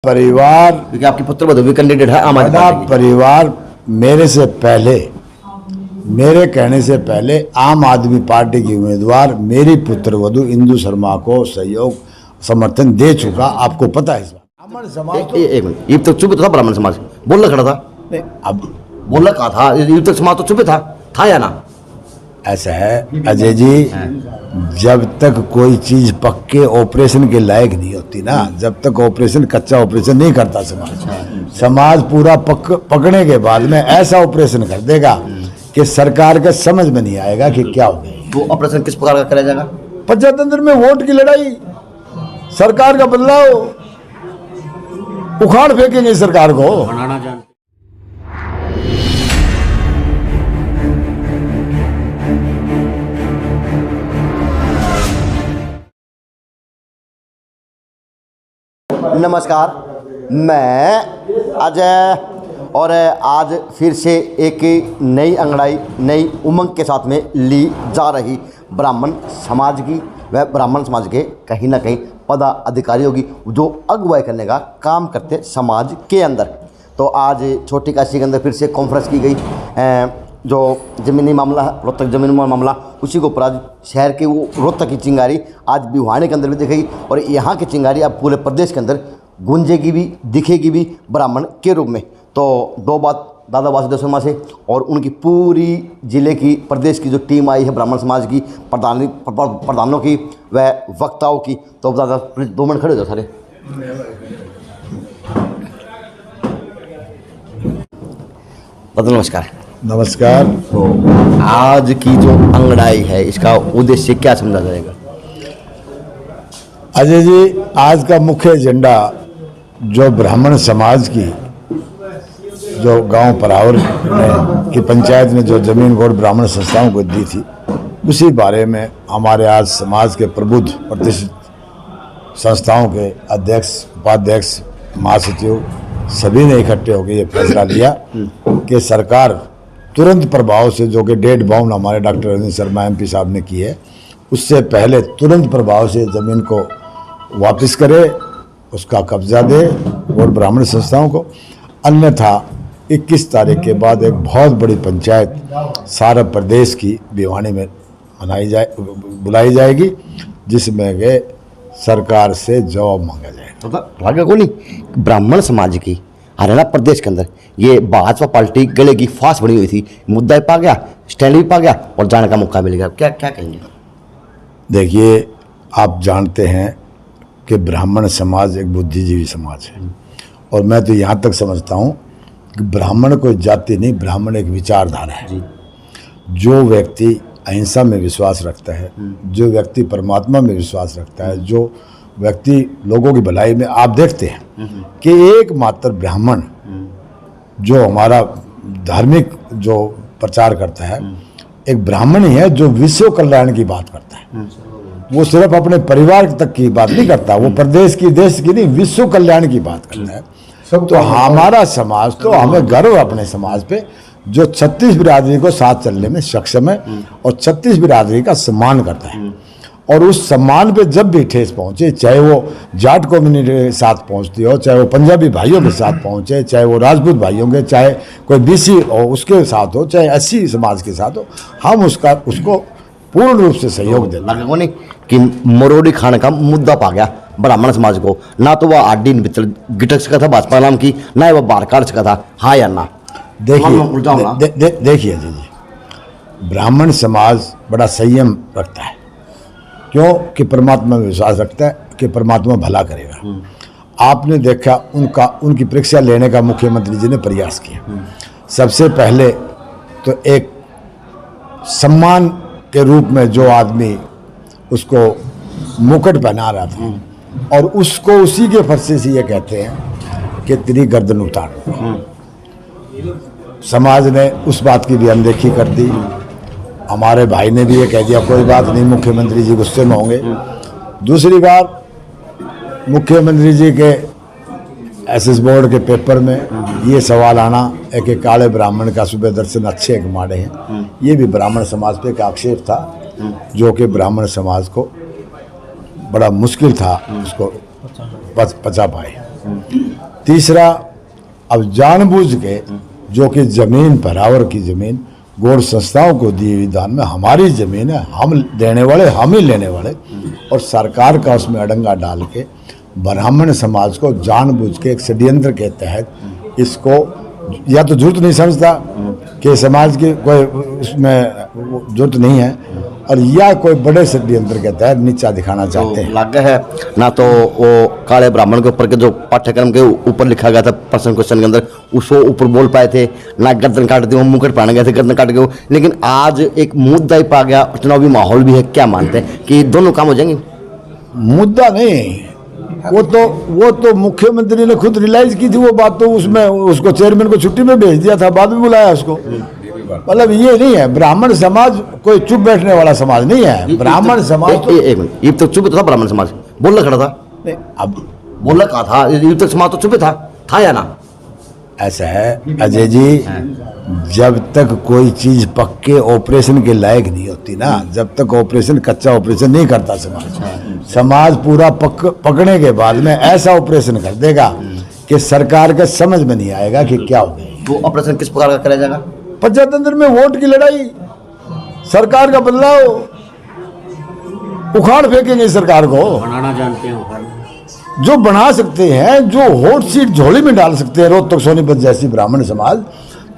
परिवार, क्योंकि आपकी पुत्रवधू भी कैंडिडेट है आम आदमी पार्टी की। परिवार मेरे से पहले, मेरे कहने से पहले आम आदमी पार्टी की उम्मीदवार मेरी पुत्रवधू इंदु शर्मा को सहयोग समर्थन दे चुका, आपको पता है इस बात। ब्राह्मण समाज तो एक मिनट, ये तो चुप था ब्राह्मण समाज, बोलना खड़ा था नहीं, अब बोलना कहा था, ये तक समाज तो चुप था या ना? ऐसा है अजय जी, जब तक कोई चीज पक्के ऑपरेशन के लायक नहीं होती ना, जब तक ऑपरेशन कच्चा ऑपरेशन नहीं करता समाज पूरा पकड़ने के बाद में ऐसा ऑपरेशन कर देगा कि सरकार का समझ में नहीं आएगा कि क्या हो गया। वो ऑपरेशन किस प्रकार का कराया जाएगा? पंचायत में वोट की लड़ाई, सरकार का बदलाव, उखाड़ फेंकेंगे सरकार को। नमस्कार, मैं अजय और आज फिर से एक नई अंगड़ाई नई उमंग के साथ में ली जा रही ब्राह्मण समाज की व ब्राह्मण समाज के कहीं ना कहीं पदाधिकारियों की जो अगुवाई करने का काम करते समाज के अंदर। तो आज छोटी काशी के अंदर फिर से कॉन्फ्रेंस की गई, जो ज़मीनी मामला है, रोहतक ज़मीनी मामला, उसी को ऊपर आज शहर के वो रोहतक की चिंगारी आज भिवानी के अंदर भी दिखेगी और यहाँ की चिंगारी अब पूरे प्रदेश के अंदर गूंजेगी भी, दिखेगी भी ब्राह्मण के रूप में। तो दो बात दादा वासुदेव शर्मा से और उनकी पूरी जिले की प्रदेश की जो टीम आई है ब्राह्मण समाज की प्रधानों की व वक्ताओं की। तो दादा प्लीज 2 मिनट खड़े हो जाओ सारे। दादा नमस्कार। नमस्कार। तो आज की जो अंगड़ाई है इसका उद्देश्य क्या समझा जाएगा? अजय जी, आज का मुख्य एजेंडा जो ब्राह्मण समाज की जो गांव परावर की पंचायत ने जो जमीन गोड़ ब्राह्मण संस्थाओं को दी थी, उसी बारे में हमारे आज समाज के प्रबुद्ध प्रतिष्ठित संस्थाओं के अध्यक्ष, उपाध्यक्ष, महासचिव सभी ने इकट्ठे होकर ये फैसला लिया कि सरकार तुरंत प्रभाव से, जो कि डेट बाउंड हमारे डॉक्टर रविंद्र शर्मा MP साहब ने की है, उससे पहले तुरंत प्रभाव से ज़मीन को वापस करे, उसका कब्जा दे और ब्राह्मण संस्थाओं को। अन्यथा 21 तारीख के बाद एक बहुत बड़ी पंचायत सारा प्रदेश की भिवानी में बुलाई जाएगी, जिसमें के सरकार से जवाब मांगा जाएगा। भाग्य को नहीं, ब्राह्मण समाज की हरियाणा प्रदेश के अंदर ये भाजपा पार्टी गले की फांस बनी हुई थी, मुद्दा भी पा गया, स्टैंड भी पा गया और जाने का मौका मिल गया। क्या क्या कहेंगे? देखिए, आप जानते हैं कि ब्राह्मण समाज एक बुद्धिजीवी समाज है और मैं तो यहाँ तक समझता हूँ कि ब्राह्मण कोई जाति नहीं, ब्राह्मण एक विचारधारा है। जो व्यक्ति अहिंसा में विश्वास रखता है, जो व्यक्ति परमात्मा में विश्वास रखता है, जो व्यक्ति लोगों की भलाई में, आप देखते हैं कि एकमात्र ब्राह्मण जो हमारा धार्मिक जो प्रचार करता है, एक ब्राह्मण ही है जो विश्व कल्याण की बात करता है। वो सिर्फ अपने परिवार तक की बात नहीं करता, वो प्रदेश की, देश की नहीं, विश्व कल्याण की बात करता है। तो हमारा समाज, तो हमें गर्व अपने समाज पे जो 36 बिरादरी को साथ चलने में सक्षम है और 36 बिरादरी का सम्मान करता है। और उस सम्मान पे जब भी ठेस पहुंचे, चाहे वो जाट कम्युनिटी के साथ पहुंचती हो, चाहे वो पंजाबी भाइयों के साथ पहुंचे, चाहे वो राजपूत भाइयों के, चाहे कोई BC हो उसके साथ हो, चाहे SC समाज के साथ हो, हम उसको पूर्ण रूप से सहयोग देते हैं। नहीं कि मरोड़ी खाने का मुद्दा पा गया ब्राह्मण समाज को, ना तो वह आडी गिटक सका था भाजपा नाम की, ना वह बाहर काट सका था, हाँ या ना? देखिए जी, ब्राह्मण समाज बड़ा संयम रखता है। क्यों? कि परमात्मा में विश्वास रखता है कि परमात्मा भला करेगा। आपने देखा उनकी परीक्षा लेने का मुख्यमंत्री जी ने प्रयास किया। सबसे पहले तो एक सम्मान के रूप में जो आदमी उसको मुकुट पहना रहा था और उसको उसी के फरसे से ये कहते हैं कि तेरी गर्दन उतार। समाज ने उस बात की भी अनदेखी कर दी। हमारे भाई ने भी ये कह दिया कोई बात नहीं, मुख्यमंत्री जी गुस्से में होंगे। दूसरी बार मुख्यमंत्री जी के SS बोर्ड के पेपर में ये सवाल आना है कि काले ब्राह्मण का सुबह दर्शन अच्छे एक माड़े हैं। ये भी ब्राह्मण समाज पे एक आक्षेप था, जो कि ब्राह्मण समाज को बड़ा मुश्किल था उसको पचा पाए। तीसरा, अब जानबूझ के जो कि जमीन परावर की जमीन गौड़ संस्थाओं को दी हुई दान में हमारी जमीन है, हम देने वाले, हम ही लेने वाले, और सरकार का उसमें अड़ंगा डाल के ब्राह्मण समाज को जानबूझ के एक षड्यंत्र के तहत इसको या तो जरूरत नहीं समझता कि समाज की कोई उसमें जरूरत नहीं है, और या कोई बड़े षड्यंत्र के तहत नीचा दिखाना चाहते हैं। लग है ना, तो वो काले ब्राह्मण के ऊपर के जो पाठ्यक्रम के ऊपर लिखा गया था प्रश्न क्वेश्चन के अंदर, उसको ऊपर बोल पाए थे ना, गर्दन काट दी, मुकुट पहन गए थे, गर्दन काट गए। लेकिन आज एक मुद्दा ही पा गया, चुनावी माहौल भी है, क्या मानते हैं कि दोनों काम हो जाएंगे? मुद्दा नहीं, वो तो मुख्यमंत्री ने खुद रियलाइज की थी वो बात, तो उसमें उसको चेयरमैन को छुट्टी में भेज दिया था, बाद में बुलाया उसको। मतलब ये नहीं है, ब्राह्मण समाज कोई चुप बैठने वाला समाज नहीं है। ब्राह्मण समाज तो एक मिनट, ये तो चुप था ब्राह्मण समाज, बोलना खड़ा था नहीं, अब बोलना कहा था, ये तक समाज तो चुप था या ना? ऐसा है अजय जी, जब तक कोई चीज पक्के ऑपरेशन के लायक नहीं होती ना, जब तक ऑपरेशन कच्चा ऑपरेशन नहीं करता समाज पूरा पकड़ने के बाद में ऐसा ऑपरेशन कर देगा कि सरकार का समझ में नहीं आएगा कि क्या हो गया। वो ऑपरेशन किस प्रकार का करा जाएगा? पंचायत में वोट की लड़ाई, सरकार का बदलाव, उखाड़ फेंकेंगे सरकार को। बनाना जानते हैं जो बना सकते हैं, जो हॉट सीट झोली में डाल सकते हैं रोहतक सोनीपत जैसी ब्राह्मण समाज,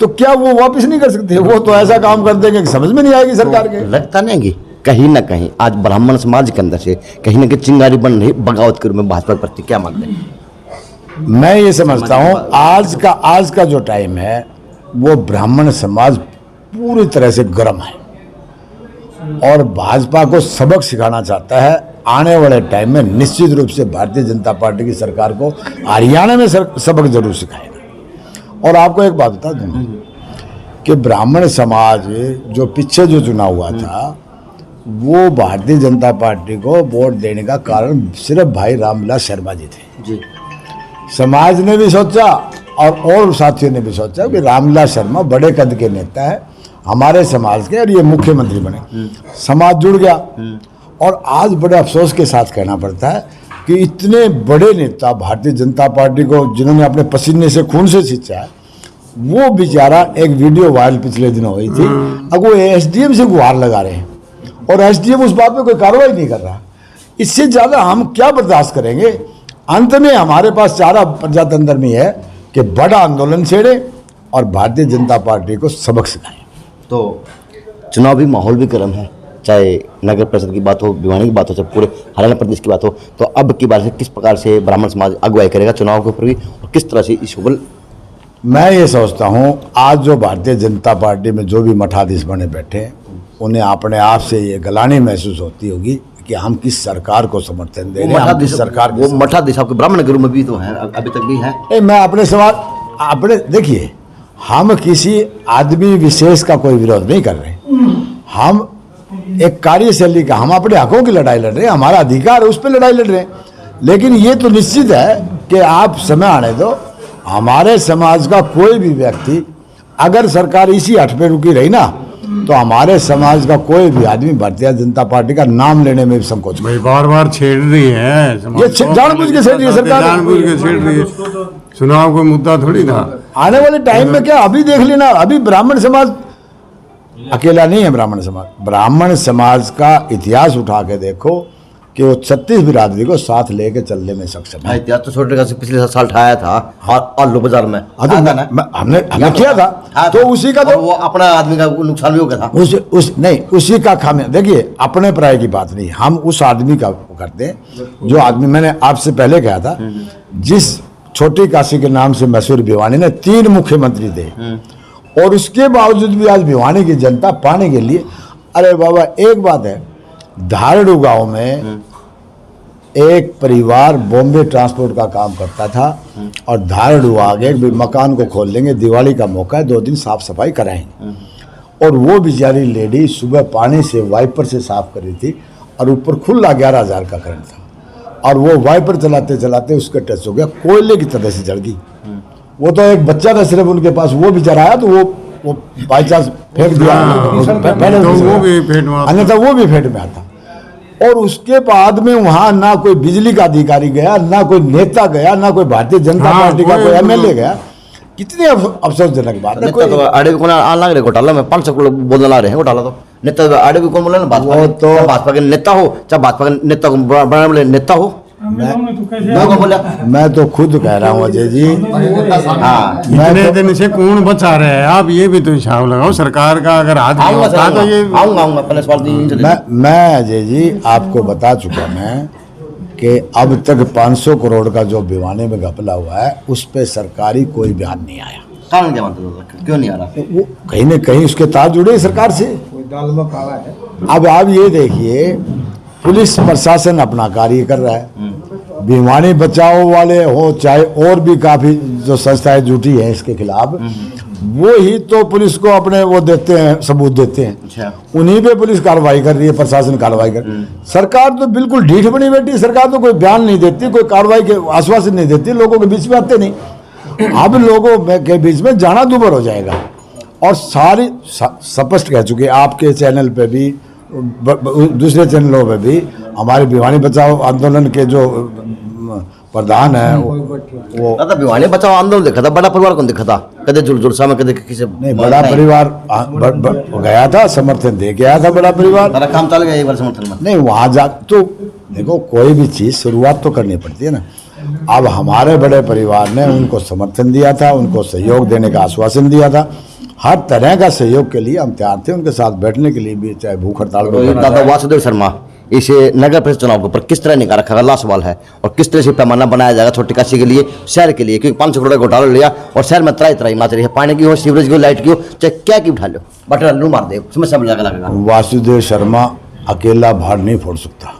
तो क्या वो वापस नहीं कर सकते? वो तो ऐसा काम कर देंगे कि समझ में नहीं आएगी सरकार के। लगता नहीं कि कहीं ना कहीं आज ब्राह्मण समाज के अंदर से कहीं ना कहीं चिंगारी बन रही बगावत के रूप में भाजपा प्रति, क्या मानते हैं? मैं ये समझता हूँ आज का जो टाइम है वो ब्राह्मण समाज पूरी तरह से गर्म है और भाजपा को सबक सिखाना चाहता है। आने वाले टाइम में निश्चित रूप से भारतीय जनता पार्टी की सरकार को हरियाणा में सबक जरूर सिखाएगा। और आपको एक बात बता दूं कि ब्राह्मण समाज जो पीछे जो चुनाव हुआ था, वो भारतीय जनता पार्टी को वोट देने का कारण सिर्फ भाई रामविलास शर्मा जी थे जी। समाज ने भी सोचा और साथियों ने भी सोचा कि रामविलास शर्मा बड़े कद के नेता है हमारे समाज के, और ये मुख्यमंत्री बने, समाज जुड़ गया। और आज बड़े अफसोस के साथ कहना पड़ता है कि इतने बड़े नेता भारतीय जनता पार्टी को जिन्होंने अपने पसीने से खून से सींचा है, वो बेचारा, एक वीडियो वायरल पिछले दिनों हुई थी, अब वो एसडीएम से गुहार लगा रहे हैं और एसडीएम उस बात पे कोई कार्रवाई नहीं कर रहा। इससे ज़्यादा हम क्या बर्दाश्त करेंगे? अंत में हमारे पास चारा प्रजातंत्र में है कि बड़ा आंदोलन छेड़े और भारतीय जनता पार्टी को सबक सिखाएं। तो चुनावी माहौल भी गर्म है, चाहे नगर परिषद की बात हो, भिवानी की बात हो, चाहे पूरे हरियाणा प्रदेश की बात हो। तो अब की बात है किस प्रकार से ब्राह्मण समाज अगुवाई करेगा चुनाव के ऊपर भी, और किस तरह से इस उबल? मैं ये सोचता हूँ आज जो भारतीय जनता पार्टी में जो भी मठाधीश बने बैठे हैं, उन्हें अपने आप से ये गलानी महसूस होती होगी कि हम किस सरकार को समर्थन दे रहे हैं, हम किस सरकार वो मठाधीश आपके ब्राह्मण के रूप में भी तो है, अभी तक भी है। मैं अपने सवाल अपने देखिए, हम किसी आदमी विशेष का कोई विरोध नहीं कर रहे, हम एक कार्यशैली का, हम अपने हकों की लड़ाई लड़ रहे हैं, हमारा अधिकार है उस पर लड़ाई लड़ रहे हैं। लेकिन ये तो निश्चित है कि आप समय आने दो, हमारे समाज का कोई भी व्यक्ति अगर सरकार इसी हट पे रुकी रही ना, तो हमारे समाज का कोई भी आदमी भारतीय जनता पार्टी का नाम लेने में भी संकोच भाई बार बार छेड़ रही है, ये जानबूझ के छेड़ रही है सरकार, जानबूझ के छेड़ रही है। चुनाव का मुद्दा थोड़ी था। आने वाले टाइम में क्या, अभी देख लेना, अभी ब्राह्मण समाज अकेला नहीं है। ब्राह्मण समाज का इतिहास उठा के देखो कि वो 36 बिरादरी को साथ लेके चलने में सक्षम है। इतिहास तो छोटे का पिछले साल ठाया था और आलू बाजार में हमने किया था, तो उसी का तो वो अपना आदमी का नुकसान भी हो गया था। उसी का खामियां देखिए, अपने पराये की बात नहीं, हम उस आदमी का करते हैं जो आदमी, मैंने आपसे पहले कहा था, जिस छोटी काशी के नाम से मशहूर भिवानी ने 3 मुख्यमंत्री थे और उसके बावजूद भी आज भिवानी की जनता पाने के लिए, अरे बाबा एक बात है, धारड़ू गांव में एक परिवार बॉम्बे ट्रांसपोर्ट का काम करता था और धारड़ू आगे मकान को खोल लेंगे, दिवाली का मौका है, 2 दिन साफ सफाई कराएंगे, और वो बेचारी लेडी सुबह पानी से वाइपर से साफ कर रही थी और ऊपर खुला 11,000 का करंट था, और वो वाइपर चलाते चलाते उसका टच हो गया, कोयले की तरह से जल गई। वो तो एक बच्चा था सिर्फ उनके पास, वो बेचारा आया तो वो बाई चांस फेंक दिया, अन्यथा वो भी फेंट में आता। और उसके बाद में वहां ना कोई बिजली का अधिकारी गया, ना कोई नेता गया, ना कोई भारतीय जनता पार्टी का कोई एमएलए गया। कितनी अफसोसजनक बात है। नेता तो आड़े को आने लग रहे घोटाला में 500 करोड़ बोलने लग रहे हैं घोटाला। तो नेता तो आड़े भी कौन बोला ना, भाजपा के नेता हो चाहे भाजपा के नेता को बनाने वाले नेता हो। मैं तो खुद कह रहा हूँ अजय जी, हाँ इतने दिन से कौन बचा रहे हैं आप, ये भी तो हिसाब लगाओ। सरकार का अगर हाथ में होता तो ये आऊंगा पहले सवाल मैं अजय जी आपको बता चुका मैं कि अब तक 500 करोड़ का जो भिवानी में घपला हुआ है उस पे सरकारी कोई बयान नहीं आया। कारण क्या मानते हो, क्यों नहीं आ रहा? वो कहीं न कहीं उसके तार जुड़े सरकार से। अब आप ये देखिए, पुलिस प्रशासन अपना कार्य कर रहा है, भिवानी बचाओ वाले हो चाहे और भी काफी जो संस्थाएं जुटी हैं इसके खिलाफ, वो ही तो पुलिस को अपने वो देते हैं, सबूत देते हैं। अच्छा। उन्हीं पे पुलिस कार्रवाई कर रही है, प्रशासन कार्रवाई कर। सरकार तो बिल्कुल ढीठ बनी बैठी। सरकार तो कोई बयान नहीं देती, कोई कार्रवाई के आश्वासन नहीं देती, लोगों के बीच में आते नहीं। अब लोगों के बीच में जाना दुबर हो जाएगा। और सारी स्पष्ट कह चुके, आपके चैनल पे भी दूसरे चैनलों पे भी, हमारे भिवानी बचाओ आंदोलन के जो प्रधान है वो भिवानी बचाओ आंदोलन देखा था, बड़ा परिवार कौन देखा था? कदे जुलसा में कदे किसी नहीं, बड़ा परिवार गया था, समर्थन दे के आया था बड़ा परिवार। सारा काम चल गया एक बार समर्थन में। नहीं, वहां जा तो देखो, कोई भी चीज शुरुआत तो करनी पड़ती है ना। अब हमारे बड़े परिवार ने उनको समर्थन दिया था, उनको सहयोग देने का आश्वासन दिया था। हर तरह का सहयोग के लिए हम तैयार थे, उनके साथ बैठने के लिए भी, चाहे भूख हड़ताल में। दादा वासुदेव शर्मा, इसे नगर परिषद चुनाव के ऊपर किस तरह निकाल रखा अगला सवाल है, और किस तरह से पैमाना बनाया जाएगा छोटी काशी के लिए, शहर के लिए? क्योंकि 500 करोड़ का घोटाला लिया और शहर में त्राई त्राई मच रही है, पानी की हो, सीवरेज की हो, लाइट की हो, चाहे क्या की उठा लो, बटन लू मार दे, समस्या में लगेगा। वासुदेव शर्मा अकेला भार नहीं फोड़ सकता,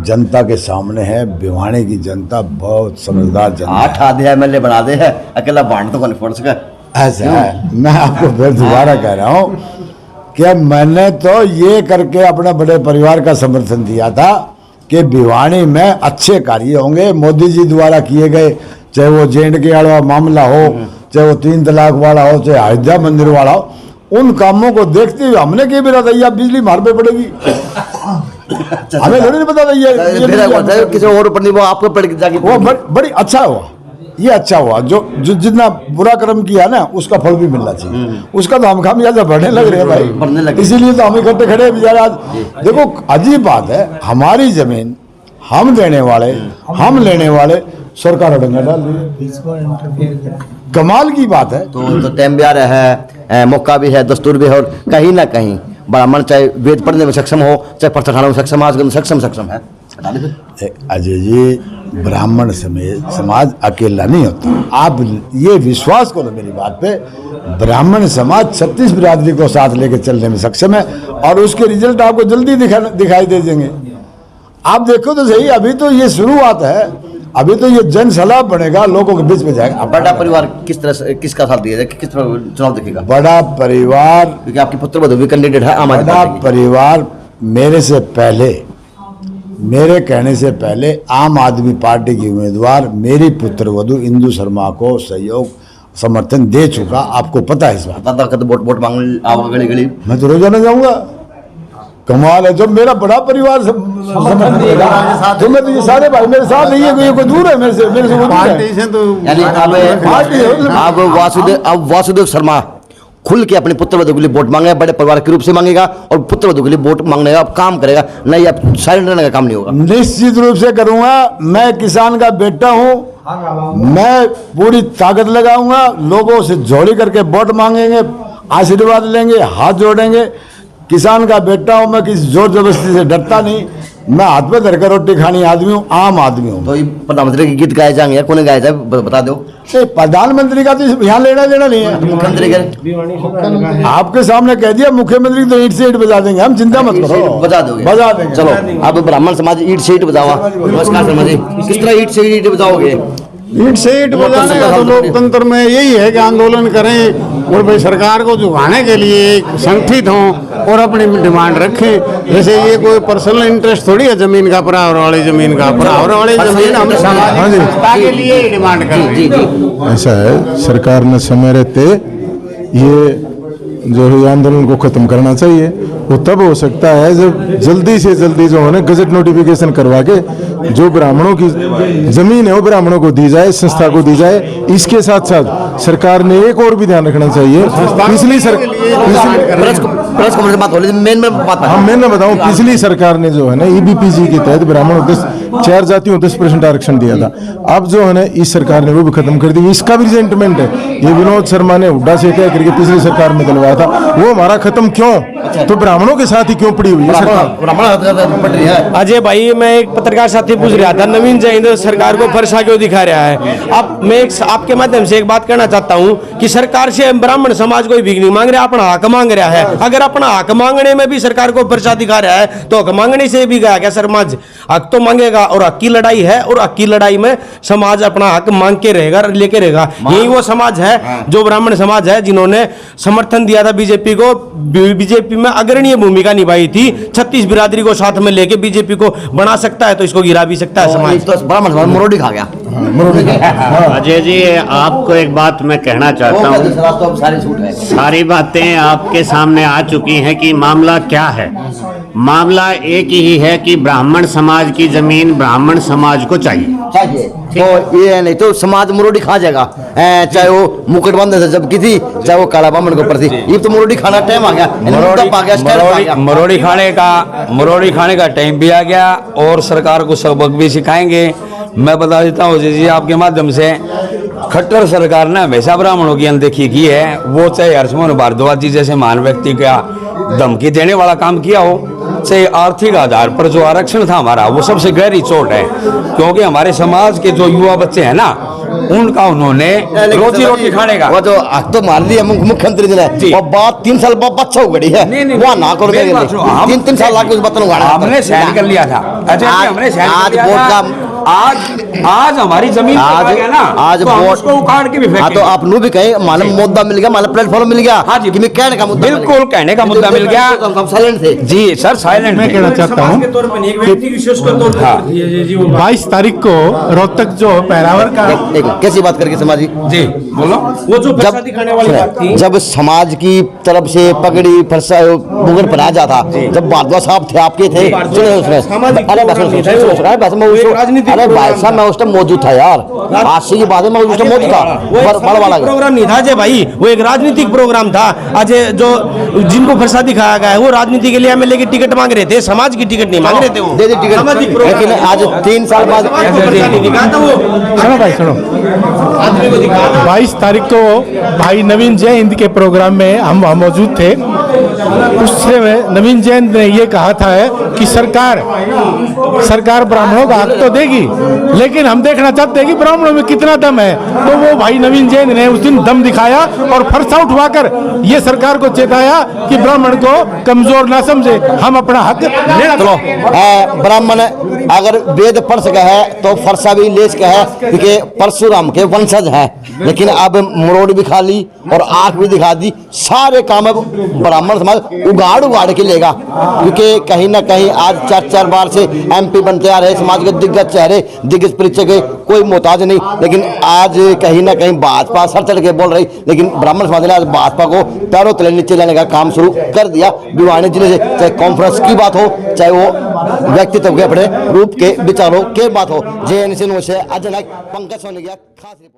जनता के सामने है। भिवानी की जनता बहुत समझदार जनता। 8 आधे एमएलए बना दे है, अकेला बांट तो कौन फोड़ सके? ऐसा है। मैं आपको फिर दोबारा कह रहा हूँ कि मैंने तो ये करके अपने बड़े परिवार का समर्थन दिया था कि भिवानी में अच्छे कार्य होंगे मोदी जी द्वारा किए गए, चाहे वो J&K वाला मामला हो, चाहे वो 3 तलाक वाला हो, चाहे अयोध्या मंदिर वाला हो। उन कामों को देखते हुए हमने क्या भी रहा, बिजली मार पे पड़ेगी। हमें थोड़ी नहीं पता था ये किसी और ऊपर नहीं, वो आपको पड़ जाके वो बड़ी अच्छा हुआ, ये अच्छा हुआ। जो जितना बुरा कर्म किया ना उसका फल भी मिलना चाहिए। उसका तो हम खामियाजा बढ़ने लग रहे हैं भाई, इसीलिए तो हम इकट्ठे खड़े हैं बेचारे। आज देखो अजीब बात है, हमारी जमीन हम देने वाले, हम लेने वाले, सरकार डंगा डाल रही है। कमाल की बात है। तो टाइम भी आ रहा है, मौका भी है, दस्तूर भी है, और कहीं ना कहीं ब्राह्मण चाहे वेद पढ़ने में सक्षम हो, चाहे पर्चा खाने में सक्षम, आज सक्षम है। अजय जी, ब्राह्मण समाज अकेला नहीं होता। आप ये विश्वास करो मेरी बात पे, ब्राह्मण समाज 36 बिरादरी को साथ लेकर चलने में सक्षम है, और उसके रिजल्ट आपको जल्दी दिखाई दे देंगे। आप देखो तो सही, अभी तो ये शुरुआत है, अभी तो ये जन सलाह बनेगा, लोगों के बीच में जाएगा। बड़ा परिवार किस तरह से, किसका साथ दिया जाए, किस तरह चुनाव देखेगा? बड़ा परिवार, क्योंकि आपकी पुत्रवधू भी कैंडिडेट है आम आदमी बड़ा पार्टी की। परिवार मेरे से पहले, मेरे कहने से पहले आम आदमी पार्टी की उम्मीदवार मेरी पुत्रवधू इंदु शर्मा को सहयोग समर्थन दे चुका, आपको पता है इस बात। दादा का तो वोट मांग आओगे गली गली। मैं तो रोजाना जाऊंगा। कमाल है, जब मेरा बड़ा परिवार समर्थन देगा तो मैं तो ये सारे भाई मेरे साथ नहीं है, कोई दूर है मेरे से वो दूर है। यानी अब वासुदेव शर्मा खुल के अपने पुत्रवधू के लिए वोट मांगेगा, बड़े परिवार के रूप से मांगेगा, और पुत्रवधू के लिए वोट मांगने का काम करेगा, नहीं अब साइलेंट रहने का काम नहीं होगा। निश्चित रूप से करूंगा। मैं किसान का बेटा हूं, मैं पूरी ताकत लगाऊंगा, लोगों से जोड़ी करके वोट मांगेंगे, आशीर्वाद लेंगे, हाथ जोड़ेंगे। किसान का बेटा हूं मैं, किसी जोर जबरदस्ती से डरता नहीं। मैं हाथ में धरकर रोटी खानी आदमी हूँ, आम आदमी हूँ। तो प्रधानमंत्री के गीत गाए जाएंगे, कौन गाया जाए बता दो। प्रधानमंत्री का तो यहाँ लेना देना नहीं है। मुख्यमंत्री के आपके सामने कह दिया, मुख्यमंत्री तो ईंट से ईंट बजा देंगे हम, चिंता मत करो, बजा दोगे, बजा देंगे। चलो अब ब्राह्मण समाज ईंट से ईंट बजावा। नमस्कार शर्मा जी, किस तरह ईंट से ईंट बजाओगे? ईंट से ईंट बजाने का तो लोकतंत्र में यही है कि आंदोलन करें और भाई सरकार को झुकाने के लिए संगठित हों और अपनी डिमांड रखें। जैसे ये कोई पर्सनल इंटरेस्ट थोड़ी है जमीन का, परावर वाली जमीन का, परावर वाली जमीन हम समाज के लिए डिमांड कर रहे हैं। ऐसा है, सरकार ने समय रहते ये जो है आंदोलन को खत्म करना चाहिए। वो तब हो सकता है जब जल्दी से जल्दी जो है ना गजट नोटिफिकेशन करवा के जो ब्राह्मणों की जमीन है वो ब्राह्मणों को दी जाए, संस्था को दी जाए। इसके साथ साथ सरकार ने एक और भी ध्यान रखना चाहिए। प्रेस कॉन्फ्रेंस बात हो रही थी, मेन में बात हम मैं बताऊं, पिछली सरकार ने जो है ना ईबीपीजी के तहत ब्राह्मणों को 4 जातियों 10% आरक्षण दिया था। अब जो है ना इस सरकार ने वो भी खत्म कर दी। इसका भी रिजेंटमेंट है। ये विनोद शर्मा ने हुड्डा से कह करके पिछली सरकार में दिलवाया था, वो हमारा खत्म क्यों? तो ब्राह्मणों के साथ ही क्यों पड़ी हुई है सरकार? अजय भाई, मैं एक पत्रकार साथी पूछ रहा था, नवीन जयंत सरकार को फरसा क्यों दिखा रहा है? अब मैं आपके माध्यम से एक बात कहना चाहता हूं कि सरकार से ब्राह्मण समाज कोई भीख नहीं मांग रहा, अपना हक मांग रहा है। अगर अपना हक मांगने में भी सरकार को फरसा दिखा रहा है तो हक मांगने से भी गया क्या समाज? हक तो मांगेगा, और हक की लड़ाई है, और हक की लड़ाई में समाज अपना हक मांग के रहेगा, लेके रहेगा। यही वो समाज है जो ब्राह्मण समाज है जिन्होंने समर्थन दिया था बीजेपी को। बीजेपी में अग्रणीय भूमिका निभाई थी। 36 बिरादरी को साथ में लेके बीजेपी को बना सकता है तो इसको गिरा भी सकता है समाज। तो ब्राह्मण समाज मरोड़ी खा गया। अजय जी, आपको एक बात मैं कहना चाहता हूँ। सारी बातें आपके सामने आ चुकी हैं कि मामला क्या है। मामला एक ही है कि ब्राह्मण समाज की जमीन ब्राह्मण समाज को चाहिए। तो ये नहीं तो समाज मरोड़ी खा जाएगा, चाहे वो मुकुट बंद से जब की थी, चाहे वो काला ब्राह्मण के ऊपर थी। ये तो मरोड़ी खाना टाइम आ गया। मरोड़ी खाने का टाइम भी आ गया और सरकार को सबक भी सिखाएंगे। मैं बता देता हूँ जी आपके माध्यम से, खट्टर सरकार ने हमेशा ब्राह्मणों की अनदेखी की है। वो चाहे हर्षमोहन भारद्वाज जी जैसे महान व्यक्ति का धमकी देने वाला काम किया हो, चाहे आर्थिक आधार पर जो आरक्षण था हमारा, वो सबसे गहरी चोट है। क्योंकि हमारे समाज के जो युवा बच्चे हैं ना, उनका उन्होंने रोजी रोटी खाने का वो तो हक तो मान लिया मुख्यमंत्री जी ने, और बात 3 साल बाद बच्चा उगड़ी है। वहाँ ना करो, 3 साल लाके उस बतन उगाड़ा हमने सहन कर लिया था। हमने सहन कर लिया था। आज हमारी जमीन आज वोट को उखाड़ के भी फेंकेंगे। तो आप नु भी कहे मालूम मुद्दा मिल गया, मालूम प्लेटफॉर्म मिल गया। हाँ जी, कि मैं कहने का मुद्दा, बिल्कुल कहने का मुद्दा मिल गया। हम साइलेंट थे जी सर, साइलेंट। मैं कहना चाहता हूँ 22 तारीख को रोहतक जो पहरावर का कैसी बात करके समाज जी बोलो, वो जो जब दिखाने वाली बात थी, जब समाज की तरफ से पगड़ी फरसा मुगर पहनाया जाता, जब भारद्वाज साहब थे आपके थे, अरे भाई साहब मैं उस टाइम मौजूद था यार। आज से की बात है, मैं उस टाइम मौजूद था। बड़ा वाला प्रोग्राम नहीं था अजय भाई, वो एक राजनीतिक प्रोग्राम था। अजय जो जिनको फरसा दिखाया गया है वो राजनीति के लिए एमएलए की टिकट मांग रहे थे, समाज की टिकट नहीं मांग रहे थे। वो दे टिकट, लेकिन आज 3 साल बाद सुनो भाई सुनो, 22 तारीख को भाई नवीन जयंत के प्रोग्राम में हम वहाँ मौजूद थे। उससे नवीन जयंत ने ये कहा था कि सरकार ब्राह्मणों का हक तो देगी, लेकिन हम देखना चाहते हैं कि ब्राह्मणों में कितना दम है। तो वो भाई नवीन जैन ने उस दिन दम दिखाया और फरसा उठवाकर ये सरकार को चेताया कि ब्राह्मण को कमजोर ना समझे, हम अपना हक लेना। ब्राह्मण अगर वेद पढ़ सका है तो फरसा भी ले सका है, क्योंकि परशुराम के वंशज है। लेकिन अब मरोड़ भी खा ली और आंख भी दिखा दी, सारे काम अब ब्राह्मण समाज उगाड़ के लेगा। क्योंकि कहीं ना कहीं आज 4 बार से MP बनते आ रहे समाज के दिग्गज चेहरे, दिग्गज परिचय के कोई मोहताज नहीं। लेकिन आज कहीं ना कहीं भाजपा सर चढ़ के बोल रही, लेकिन ब्राह्मण समाज ने आज भाजपा को पैरों तले नीचे लाने का काम शुरू कर दिया। भिवानी जिले से चाहे कॉन्फ्रेंस की बात हो, चाहे वो व्यक्तित्व के अपने रूप के विचारों के बात हो। JNC से अजय नायक, पंकज सोनी, खास रिपोर्ट।